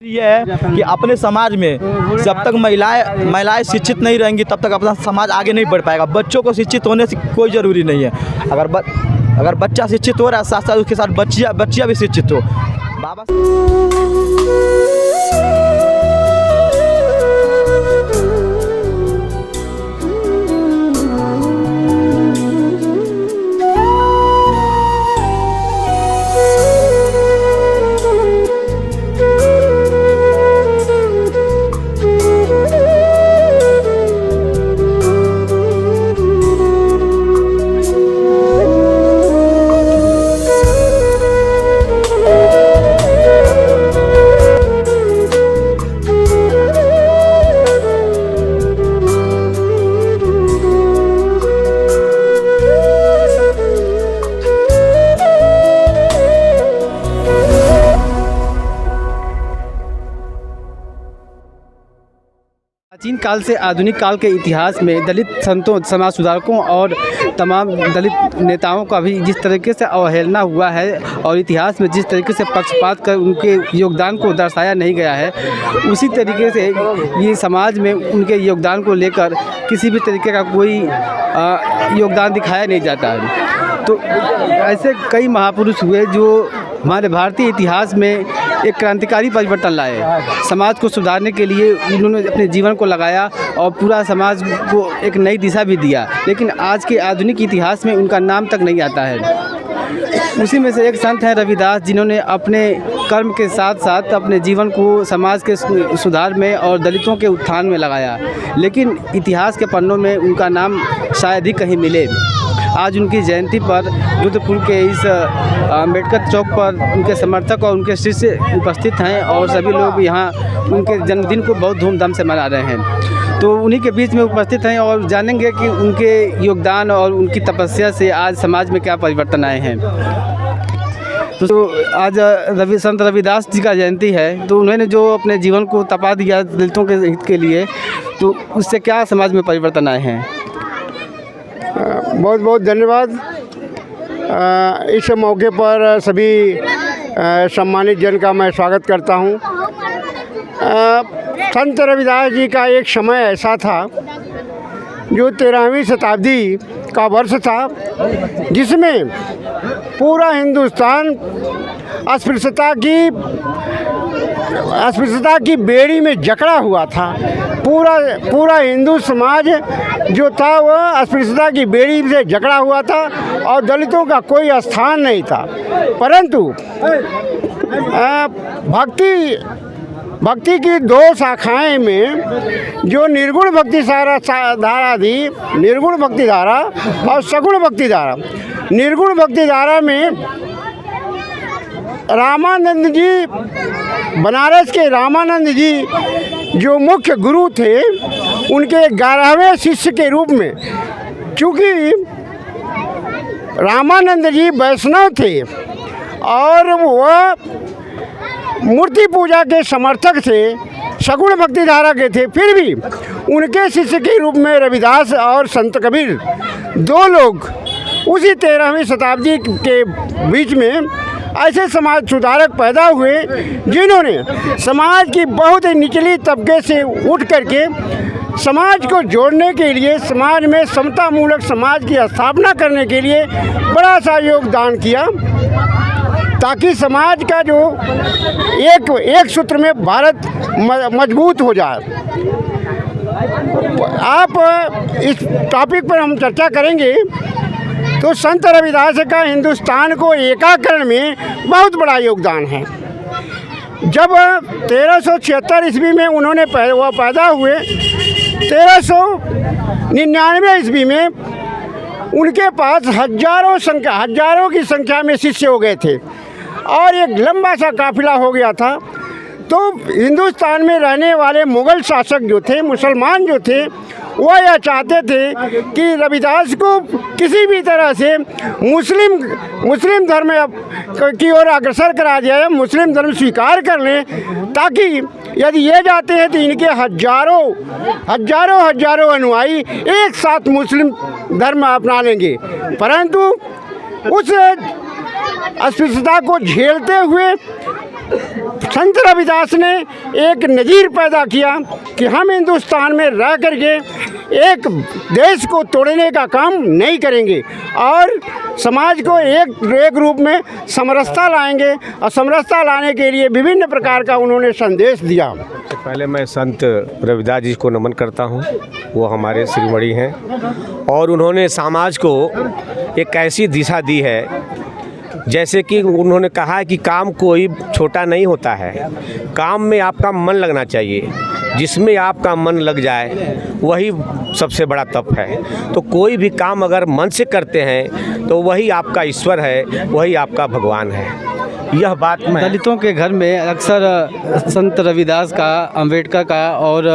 ये है कि अपने समाज में जब तक महिलाएं शिक्षित नहीं रहेंगी तब तक अपना समाज आगे नहीं बढ़ पाएगा। बच्चों को शिक्षित होने से कोई ज़रूरी नहीं है। अगर बच्चा शिक्षित हो रहा है साथ साथ उसके साथ बच्चियाँ भी शिक्षित हो। बाबा प्राचीन काल से आधुनिक काल के इतिहास में दलित संतों, समाज सुधारकों और तमाम दलित नेताओं का भी जिस तरीके से अवहेलना हुआ है और इतिहास में जिस तरीके से पक्षपात कर उनके योगदान को दर्शाया नहीं गया है, उसी तरीके से ये समाज में उनके योगदान को लेकर किसी भी तरीके का कोई योगदान दिखाया नहीं जाता है। तो ऐसे कई महापुरुष हुए जो हमारे भारतीय इतिहास में एक क्रांतिकारी परिवर्तन लाए। समाज को सुधारने के लिए उन्होंने अपने जीवन को लगाया और पूरा समाज को एक नई दिशा भी दिया, लेकिन आज के आधुनिक इतिहास में उनका नाम तक नहीं आता है। उसी में से एक संत हैं रविदास, जिन्होंने अपने कर्म के साथ साथ अपने जीवन को समाज के सुधार में और दलितों के उत्थान में लगाया, लेकिन इतिहास के पन्नों में उनका नाम शायद ही कहीं मिले। आज उनकी जयंती पर रुद्रपुर के इस अम्बेडकर चौक पर उनके समर्थक और उनके शिष्य उपस्थित हैं और सभी लोग यहाँ उनके जन्मदिन को बहुत धूमधाम से मना रहे हैं। तो उन्हीं के बीच में उपस्थित हैं और जानेंगे कि उनके योगदान और उनकी तपस्या से आज समाज में क्या परिवर्तन आए हैं। तो आज संत रविदास जी का जयंती है, तो उन्होंने जो अपने जीवन को तपा दिया दलितों के हित के लिए, तो उससे क्या समाज में परिवर्तन आए हैं? बहुत बहुत धन्यवाद। इस मौके पर सभी सम्मानित जन का मैं स्वागत करता हूं। संत रविदास जी का एक समय ऐसा था जो 13वीं शताब्दी का वर्ष था, जिसमें पूरा हिंदुस्तान अस्पृश्यता की बेड़ी में जकड़ा हुआ था। पूरा हिंदू समाज जो था वह अस्पृश्यता की बेड़ी से जकड़ा हुआ था और दलितों का कोई स्थान नहीं था। परंतु भक्ति की दो शाखाएं में जो निर्गुण भक्ति धारा थी, निर्गुण भक्ति धारा और सगुण भक्ति धारा। निर्गुण भक्ति धारा में रामानंद जी, बनारस के रामानंद जी जो मुख्य गुरु थे, उनके 11वें शिष्य के रूप में, चूँकि रामानंद जी वैष्णव थे और वह मूर्ति पूजा के समर्थक थे, सगुण भक्ति धारा के थे, फिर भी उनके शिष्य के रूप में रविदास और संत कबीर दो लोग उसी 13वीं शताब्दी के बीच में ऐसे समाज सुधारक पैदा हुए जिन्होंने समाज की बहुत ही निचली तबके से उठ करके समाज को जोड़ने के लिए, समाज में समतामूलक समाज की स्थापना करने के लिए बड़ा सा योगदान किया, ताकि समाज का जो एक सूत्र में भारत मजबूत हो जाए। आप इस टॉपिक पर हम चर्चा करेंगे। तो संत रविदास का हिंदुस्तान को एकाकरण में बहुत बड़ा योगदान है। जब 1376 ईस्वी में उन्होंने वह पैदा हुए, 1399 ईस्वी में उनके पास हजारों की संख्या में शिष्य हो गए थे और एक लंबा सा काफिला हो गया था। तो हिंदुस्तान में रहने वाले मुग़ल शासक जो थे, मुसलमान जो थे, वह यह चाहते थे कि रविदास को किसी भी तरह से मुस्लिम धर्म की ओर अग्रसर करा दिया, मुस्लिम धर्म स्वीकार कर लें, ताकि यदि ये जाते हैं तो इनके हजारों अनुयायी एक साथ मुस्लिम धर्म अपना लेंगे। परंतु उस अस्पृश्यता को झेलते हुए संत रविदास ने एक नज़ीर पैदा किया कि हम हिंदुस्तान में रह करके एक देश को तोड़ने का काम नहीं करेंगे और समाज को एक रूप में समरसता लाएंगे और समरसता लाने के लिए विभिन्न प्रकार का उन्होंने संदेश दिया। पहले मैं संत रविदास जी को नमन करता हूँ। वो हमारे शिरोमणि हैं और उन्होंने समाज को एक ऐसी दिशा दी है, जैसे कि उन्होंने कहा है कि काम कोई छोटा नहीं होता है, काम में आपका मन लगना चाहिए। जिसमें आपका मन लग जाए वही सबसे बड़ा तप है। तो कोई भी काम अगर मन से करते हैं तो वही आपका ईश्वर है, वही आपका भगवान है। यह बात मैं दलितों के घर में अक्सर संत रविदास का, अंबेडकर का और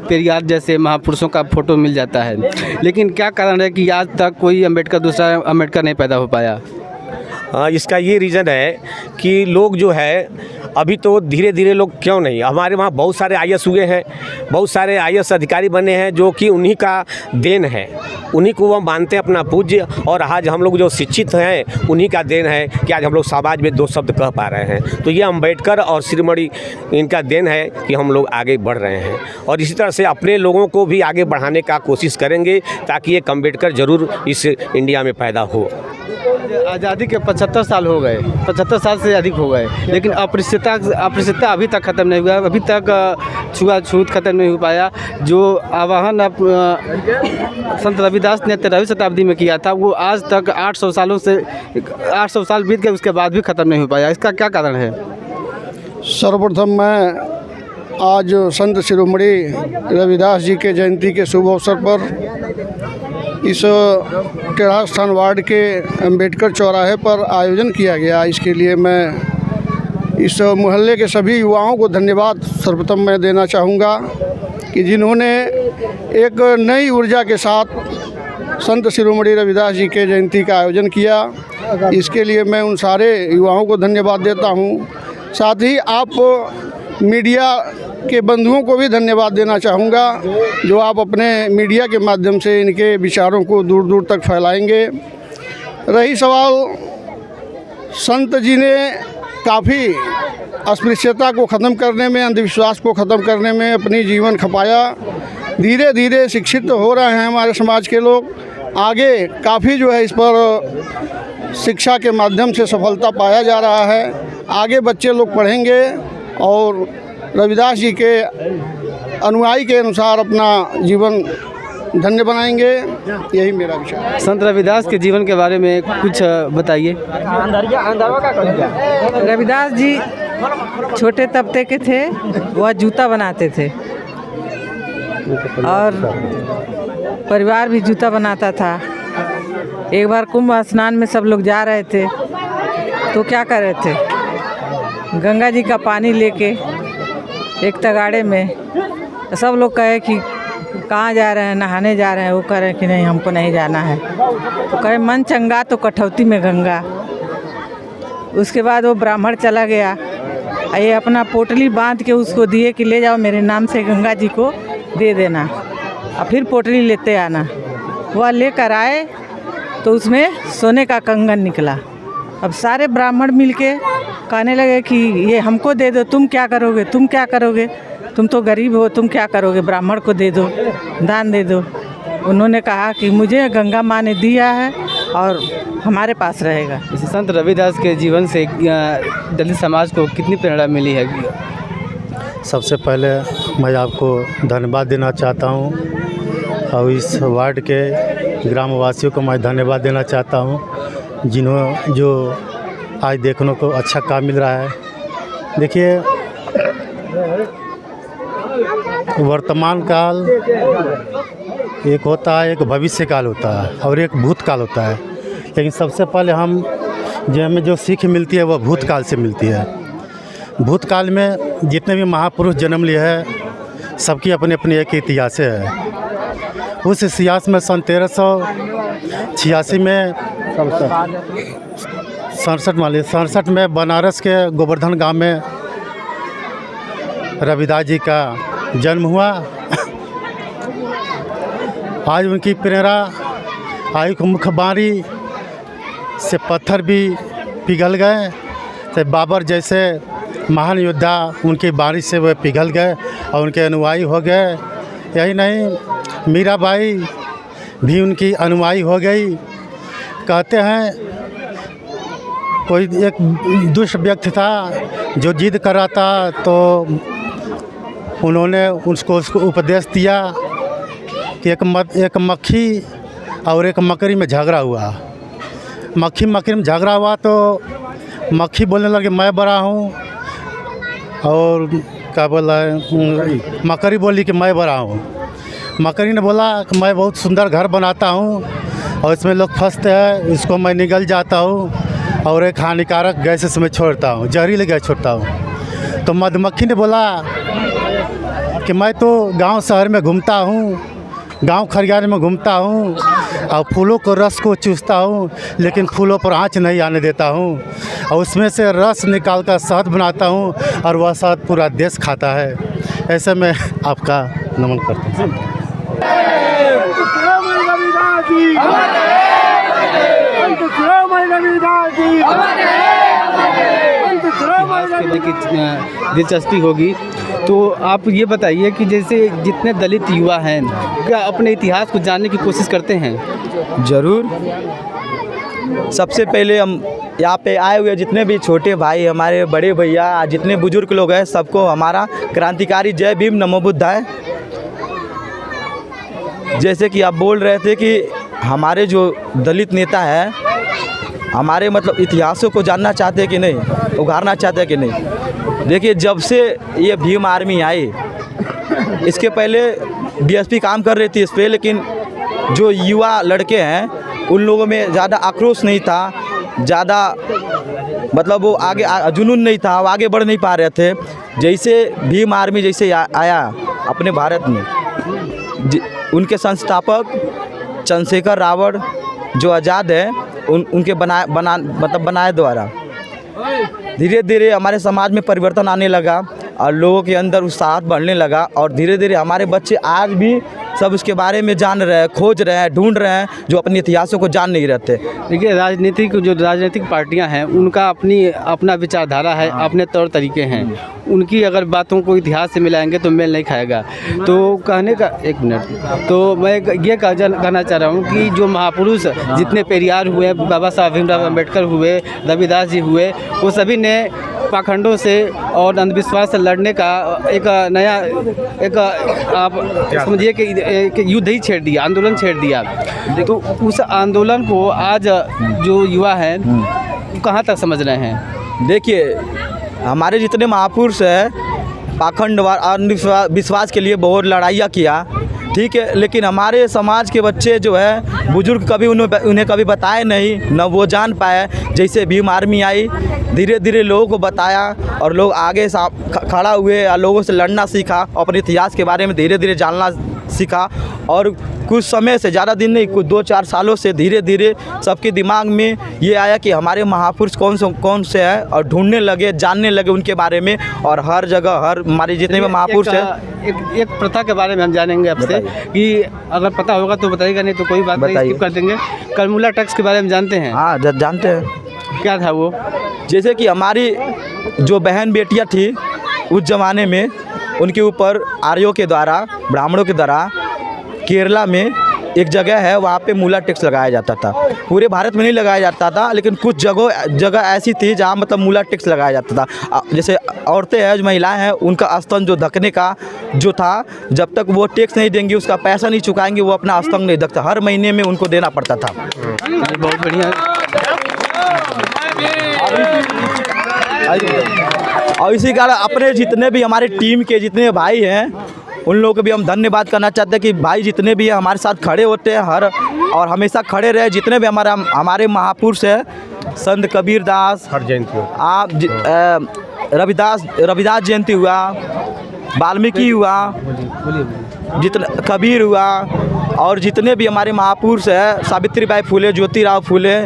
पेरियार जैसे महापुरुषों का फोटो मिल जाता है, लेकिन क्या कारण है कि आज तक कोई दूसरा अंबेडकर नहीं पैदा हो पाया? इसका ये रीज़न है कि लोग जो है अभी तो धीरे धीरे लोग क्यों नहीं, हमारे वहाँ बहुत सारे IAS हुए हैं, बहुत सारे IAS अधिकारी बने हैं जो कि उन्हीं का देन है, उन्हीं को वो मानते हैं अपना पूज्य। और आज हम लोग जो शिक्षित हैं उन्हीं का देन है कि आज हम लोग समाज में 2 शब्द कह पा रहे हैं। तो ये अंबेडकर और शिरोमणि इनका देन है कि हम लोग आगे बढ़ रहे हैं और इसी तरह से अपने लोगों को भी आगे बढ़ाने का कोशिश करेंगे ताकि एक अंबेडकर ज़रूर इस इंडिया में पैदा हो। आज़ादी के 75 साल हो गए, 75 साल से अधिक हो गए, लेकिन अस्पृश्यता अभी तक ख़त्म नहीं हुआ, अभी तक छुआछूत ख़त्म नहीं हो पाया। जो आह्वान संत रविदास ने 13वीं शताब्दी में किया था, वो आज तक 800 साल बीत गए, उसके बाद भी ख़त्म नहीं हो पाया। इसका क्या कारण है? सर्वप्रथम मैं आज संत शिरोमणि रविदास जी के जयंती के शुभ अवसर पर इस टेढ़ा स्थान वार्ड के अंबेडकर चौराहे पर आयोजन किया गया, इसके लिए मैं इस मोहल्ले के सभी युवाओं को धन्यवाद सर्वप्रथम मैं देना चाहूँगा कि जिन्होंने एक नई ऊर्जा के साथ संत शिरोमणि रविदास जी के जयंती का आयोजन किया। इसके लिए मैं उन सारे युवाओं को धन्यवाद देता हूँ। साथ ही आप मीडिया के बंधुओं को भी धन्यवाद देना चाहूँगा जो आप अपने मीडिया के माध्यम से इनके विचारों को दूर दूर तक फैलाएंगे। रही सवाल, संत जी ने काफ़ी अस्पृश्यता को ख़त्म करने में, अंधविश्वास को ख़त्म करने में अपनी जीवन खपाया। धीरे धीरे शिक्षित हो रहे हैं हमारे समाज के लोग, आगे काफ़ी जो है इस पर शिक्षा के माध्यम से सफलता पाया जा रहा है। आगे बच्चे लोग पढ़ेंगे और रविदास जी के अनुयायी के अनुसार अपना जीवन धन्य बनाएंगे, यही मेरा विचार है। संत रविदास के जीवन के बारे में कुछ बताइए। रविदास जी छोटे तबके के थे, वह जूता बनाते थे और परिवार भी जूता बनाता था। एक बार कुंभ स्नान में सब लोग जा रहे थे तो क्या कर रहे थे, गंगा जी का पानी लेके एक तगाड़े में सब लोग कहे कि कहाँ जा रहे हैं, नहाने जा रहे हैं। वो कह रहे हैं कि नहीं, हमको नहीं जाना है। तो कहे मन चंगा तो कठौती में गंगा। उसके बाद वो ब्राह्मण चला गया, ये अपना पोटली बांध के उसको दिए कि ले जाओ मेरे नाम से गंगा जी को दे देना और फिर पोटली लेते आना। वह लेकर आए तो उसमें सोने का कंगन निकला। अब सारे ब्राह्मण मिलके कहने लगे कि ये हमको दे दो, तुम क्या करोगे, तुम क्या करोगे, तुम तो गरीब हो, तुम क्या करोगे, ब्राह्मण को दे दो, दान दे दो। उन्होंने कहा कि मुझे गंगा माँ ने दिया है और हमारे पास रहेगा। संत रविदास के जीवन से दलित समाज को कितनी प्रेरणा मिली है? सबसे पहले मैं आपको धन्यवाद देना चाहता हूँ और इस वार्ड के ग्रामवासियों को मैं धन्यवाद देना चाहता हूँ जो आज देखने को अच्छा काम मिल रहा है। देखिए, वर्तमान काल एक होता है, एक भविष्य काल होता है और एक भूतकाल होता है। लेकिन सबसे पहले हमें जो सीख मिलती है वह भूतकाल से मिलती है। भूतकाल में जितने भी महापुरुष जन्म लिए हैं सबकी अपने अपने एक इतिहास है। उस इतिहास में सन 1386 में 67 में बनारस के गोवर्धन गांव में रविदास जी का जन्म हुआ। आज उनकी प्रेरणा, आयु की मुखबारी से पत्थर भी पिघल गए। तो बाबर जैसे महान योद्धा उनकी बारिश से वे पिघल गए और उनके अनुयायी हो गए। यही नहीं, मीराबाई भी उनकी अनुयायी हो गई। कहते हैं कोई एक दुष्ट व्यक्ति था जो जिद कर रहा था, तो उन्होंने उसको उपदेश दिया कि एक मक्खी और एक मकड़ी में झगड़ा हुआ। मक्खी में झगड़ा हुआ तो मक्खी बोलने लगी मैं बड़ा हूँ, और क्या बोला मकड़ी बोली कि मैं बड़ा हूँ। मकड़ी ने बोला कि मैं बहुत सुंदर घर बनाता हूँ और इसमें लोग फंसते हैं, इसको मैं निगल जाता हूँ और एक हानिकारक गैस इसमें छोड़ता हूँ, जहरीले गैस छोड़ता हूँ। तो मधुमक्खी ने बोला कि मैं तो गांव शहर में घूमता हूँ, गांव खरियान में घूमता हूँ और फूलों को रस को चूसता हूँ, लेकिन फूलों पर आँच नहीं आने देता हूँ और उसमें से रस निकाल कर शहद बनाता हूँ और वह शहद पूरा देश खाता है। ऐसे में आपका नमन करता हूँ। दिलचस्पी होगी तो आप ये बताइए कि जैसे जितने दलित युवा हैं क्या अपने इतिहास को जानने की कोशिश करते हैं? ज़रूर। सबसे पहले हम यहाँ पे आए हुए जितने भी छोटे भाई, हमारे बड़े भैया, जितने बुजुर्ग लोग हैं, सबको हमारा क्रांतिकारी जय भीम नमो बुद्धाय। जैसे कि आप बोल रहे थे कि हमारे जो दलित नेता हैं हमारे मतलब इतिहासों को जानना चाहते हैं कि नहीं, उगारना चाहते हैं कि नहीं। देखिए, जब से ये भीम आर्मी आई, इसके पहले बीएसपी काम कर रही थी इस पर, लेकिन जो युवा लड़के हैं उन लोगों में ज़्यादा आक्रोश नहीं था, ज़्यादा मतलब वो आगे जुनून नहीं था, वो आगे बढ़ नहीं पा रहे थे। जैसे भीम आर्मी जैसे आया अपने भारत में, उनके संस्थापक चंद्रशेखर रावण जो आज़ाद है उनके बनाए द्वारा धीरे धीरे हमारे समाज में परिवर्तन आने लगा और लोगों के अंदर उत्साह बढ़ने लगा और धीरे धीरे हमारे बच्चे आज भी सब उसके बारे में जान रहे हैं, खोज रहे हैं, ढूंढ रहे हैं, जो अपने इतिहासों को जान नहीं रहते। देखिए, राजनीतिक पार्टियां हैं उनका अपना विचारधारा है, अपने तौर तरीके हैं। उनकी अगर बातों को इतिहास से मिलाएंगे तो मेल नहीं खाएगा। तो कहने का एक मिनट, तो मैं ये कहना चाह रहा हूँ कि जो महापुरुष जितने पेरियार हुए, बाबा साहब भीमराव अम्बेडकर हुए, रविदास जी हुए, वो सभी ने पाखंडों से और अंधविश्वास से लड़ने का एक नया आप समझिए कि एक युद्ध ही छेड़ दिया, आंदोलन छेड़ दिया। तो उस आंदोलन को आज जो युवा हैं कहाँ तक समझ रहे हैं? देखिए, हमारे जितने महापुरुष हैं पाखंडवाद अंधविश्वास के लिए बहुत लड़ाइयाँ किया, ठीक है, लेकिन हमारे समाज के बच्चे जो है बुजुर्ग कभी उन्हें कभी बताए नहीं, न वो जान पाए। जैसे भीम आर्मी आई, धीरे धीरे लोगों को बताया और लोग आगे खड़ा हुए और लोगों से लड़ना सीखा, अपने इतिहास के बारे में धीरे धीरे जानना सीखा। और कुछ समय से, ज़्यादा दिन नहीं, कुछ 2-4 सालों से धीरे धीरे सबके दिमाग में ये आया कि हमारे महापुरुष कौन से हैं और ढूंढने लगे, जानने लगे उनके बारे में। और हर जगह हमारे जितने भी महापुरुष हैं, एक प्रथा के बारे में हम जानेंगे आपसे कि अगर पता होगा तो बताइएगा, नहीं तो कोई बात नहीं, स्किप कर देंगे। कर्मुला टैक्स के बारे में जानते हैं? हाँ, जानते हैं। क्या था वो? जैसे कि हमारी जो बहन बेटियाँ थी उस ज़माने में, उनके ऊपर आर्यों के द्वारा, ब्राह्मणों के द्वारा केरला में एक जगह है, वहाँ पे मूला टैक्स लगाया जाता था। पूरे भारत में नहीं लगाया जाता था, लेकिन कुछ जगह ऐसी थी जहाँ मतलब मूला टैक्स लगाया जाता था। जैसे औरतें हैं, जो महिलाएं हैं, उनका स्तन जो ढकने का जो था, जब तक वो टैक्स नहीं देंगी, उसका पैसा नहीं चुकाएंगे, वो अपना स्तन नहीं ढकता। हर महीने में उनको देना पड़ता था। बहुत बढ़िया। और इसी कारण अपने जितने भी हमारे टीम के जितने भाई हैं उन लोगों को भी हम धन्यवाद करना चाहते हैं कि भाई जितने भी हैं हमारे साथ खड़े होते हैं और हमेशा खड़े रहे। जितने भी हमारे महापुरुष हैं, संत कबीर दास, हर जयंती आप रविदास जयंती हुआ, वाल्मीकि हुआ, जितना कबीर हुआ, और जितने भी हमारे महापुरुष हैं, सावित्रीबाई फुले, ज्योतिराव फुले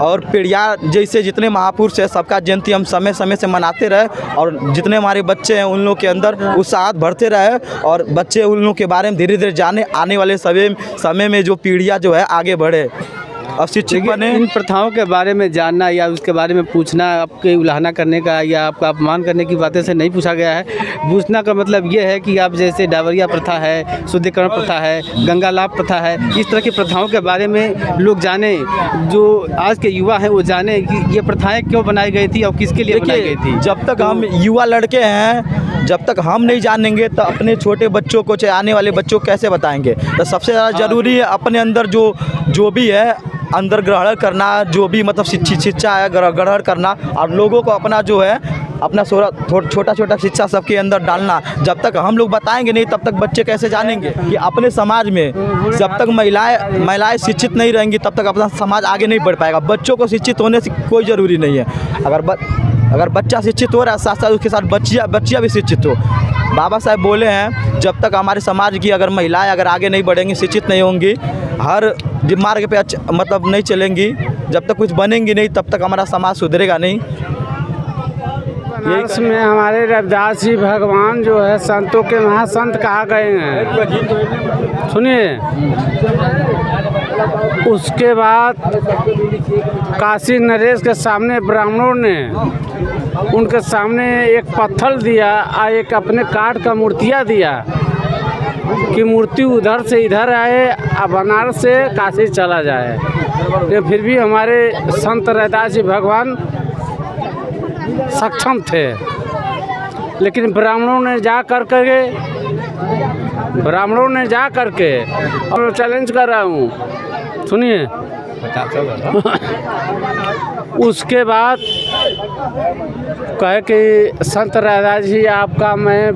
और पेरियार जैसे जितने महापुरुष हैं, सबका जयंती हम समय समय से मनाते रहे। और जितने हमारे बच्चे हैं उन लोग के अंदर उत्साह बढ़ते रहे और बच्चे उन लोग के बारे में धीरे धीरे जाने, आने वाले समय में जो पीढ़ियाँ जो है आगे बढ़े। अशिक्षित देखिए, बने। इन प्रथाओं के बारे में जानना या उसके बारे में पूछना, आपके उलाहना करने का या आपका अपमान करने की बातें से नहीं पूछा गया है। पूछना का मतलब ये है कि आप जैसे डावरिया प्रथा है, शुद्धिकरण प्रथा है, गंगा लाभ प्रथा है, इस तरह की प्रथाओं के बारे में लोग जाने, जो आज के युवा हैं वो जाने कि ये प्रथाएं क्यों बनाई गई थी और किसके लिए बनाई गई थी। जब तक हम युवा लड़के हैं, जब तक हम नहीं जानेंगे तो अपने छोटे बच्चों को, चाहे आने वाले बच्चों को कैसे बताएंगे। तो सबसे ज़्यादा ज़रूरी है अपने अंदर जो भी है अंदर ग्रहण करना, जो भी मतलब शिक्षा है ग्रहण करना, और लोगों को अपना जो है अपना छोटा छोटा शिक्षा सबके अंदर डालना। जब तक हम लोग बताएंगे नहीं तब तक बच्चे कैसे जानेंगे कि अपने समाज में जब तक महिलाएं शिक्षित नहीं रहेंगी तब तक अपना समाज आगे नहीं बढ़ पाएगा। बच्चों को शिक्षित होने से कोई ज़रूरी नहीं है। अगर बच्चा शिक्षित हो रहा है, साथ साथ उसके साथ बच्चियाँ भी शिक्षित हो। बाबा साहब बोले हैं जब तक हमारे समाज की अगर महिलाएं अगर आगे नहीं बढ़ेंगी, शिक्षित नहीं होंगी, हर मार्ग पे मतलब नहीं चलेंगी, जब तक कुछ बनेंगी नहीं तब तक हमारा समाज सुधरेगा नहीं। बनारस में हमारे रविदास जी भगवान जो है संतों के महासंत कहा गए हैं। सुनिए, उसके बाद काशी नरेश के सामने ब्राह्मणों ने उनके सामने एक पत्थर दिया और एक अपने काठ का मूर्तियाँ दिया कि मूर्ति उधर से इधर आए और बनारस से काशी चला जाए। ये फिर भी हमारे संत रविदास जी भगवान सक्षम थे, लेकिन ब्राह्मणों ने जा करके और चैलेंज कर रहा हूँ, सुनिए। उसके बाद कहे कि संत रविदास जी आपका मैं